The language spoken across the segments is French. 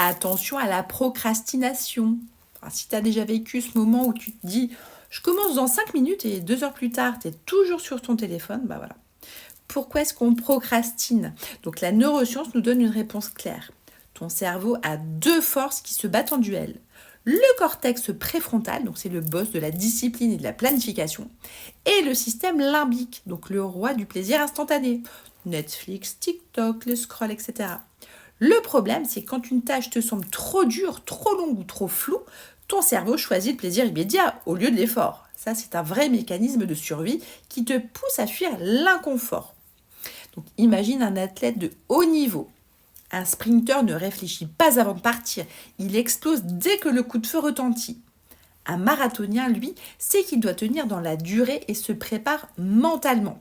Attention à la procrastination. Alors, si tu as déjà vécu ce moment où tu te dis « je commence dans 5 minutes » et 2 heures plus tard, tu es toujours sur ton téléphone, bah voilà. Pourquoi est-ce qu'on procrastine? Donc la neuroscience nous donne une réponse claire. Ton cerveau a deux forces qui se battent en duel. Le cortex préfrontal, donc c'est le boss de la discipline et de la planification, et le système limbique, donc le roi du plaisir instantané. Netflix, TikTok, le scroll, etc. Le problème, c'est que quand une tâche te semble trop dure, trop longue ou trop floue, ton cerveau choisit le plaisir immédiat au lieu de l'effort. Ça, c'est un vrai mécanisme de survie qui te pousse à fuir l'inconfort. Donc imagine un athlète de haut niveau. Un sprinter ne réfléchit pas avant de partir. Il explose dès que le coup de feu retentit. Un marathonien, lui, sait qu'il doit tenir dans la durée et se prépare mentalement.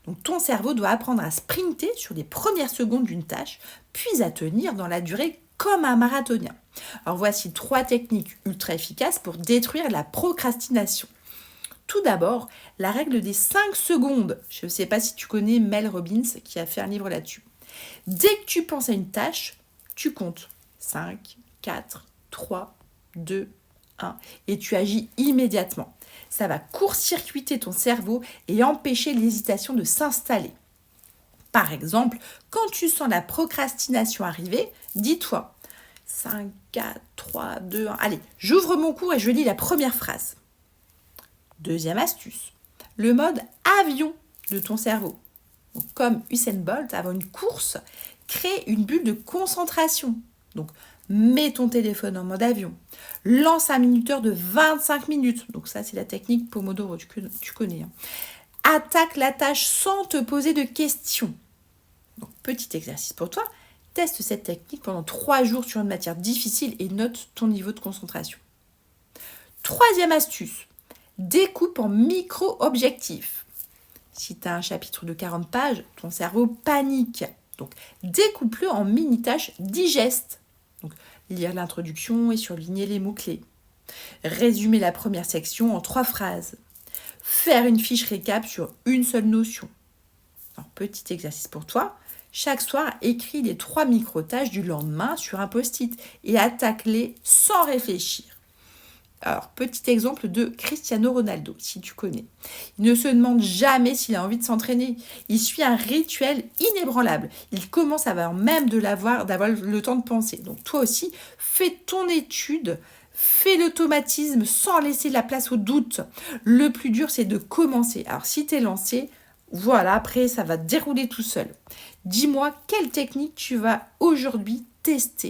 Donc ton cerveau doit apprendre à sprinter sur les premières secondes d'une tâche, puis à tenir dans la durée comme un marathonien. Alors voici 3 techniques ultra efficaces pour détruire la procrastination. Tout d'abord, la règle des 5 secondes. Je ne sais pas si tu connais Mel Robbins qui a fait un livre là-dessus. Dès que tu penses à une tâche, tu comptes 5, 4, 3, 2, 1 et tu agis immédiatement. Ça va court-circuiter ton cerveau et empêcher l'hésitation de s'installer. Par exemple, quand tu sens la procrastination arriver, dis-toi 5, 4, 3, 2, 1. Allez, j'ouvre mon cours et je lis la première phrase. Deuxième astuce, le mode avion de ton cerveau. Donc, comme Usain Bolt, avant une course, crée une bulle de concentration. Donc, mets ton téléphone en mode avion. Lance un minuteur de 25 minutes. Donc, ça, c'est la technique Pomodoro, tu connais. Attaque la tâche sans te poser de questions. Donc, petit exercice pour toi. Teste cette technique pendant 3 jours sur une matière difficile et note ton niveau de concentration. Troisième astuce. Découpe en micro-objectifs. Si tu as un chapitre de 40 pages, ton cerveau panique. Donc, découpe-le en mini-tâches digestes. Donc, lire l'introduction et surligner les mots-clés. Résumer la première section en 3 phrases. Faire une fiche récap sur une seule notion. Alors, petit exercice pour toi. Chaque soir, écris les 3 micro-tâches du lendemain sur un post-it et attaque-les sans réfléchir. Alors, petit exemple de Cristiano Ronaldo, si tu connais. Il ne se demande jamais s'il a envie de s'entraîner. Il suit un rituel inébranlable. Il commence avant même d'avoir le temps de penser. Donc, toi aussi, fais ton étude, fais l'automatisme sans laisser la place au doute. Le plus dur, c'est de commencer. Alors, si tu es lancé, voilà, après, ça va dérouler tout seul. Dis-moi quelle technique tu vas aujourd'hui tester.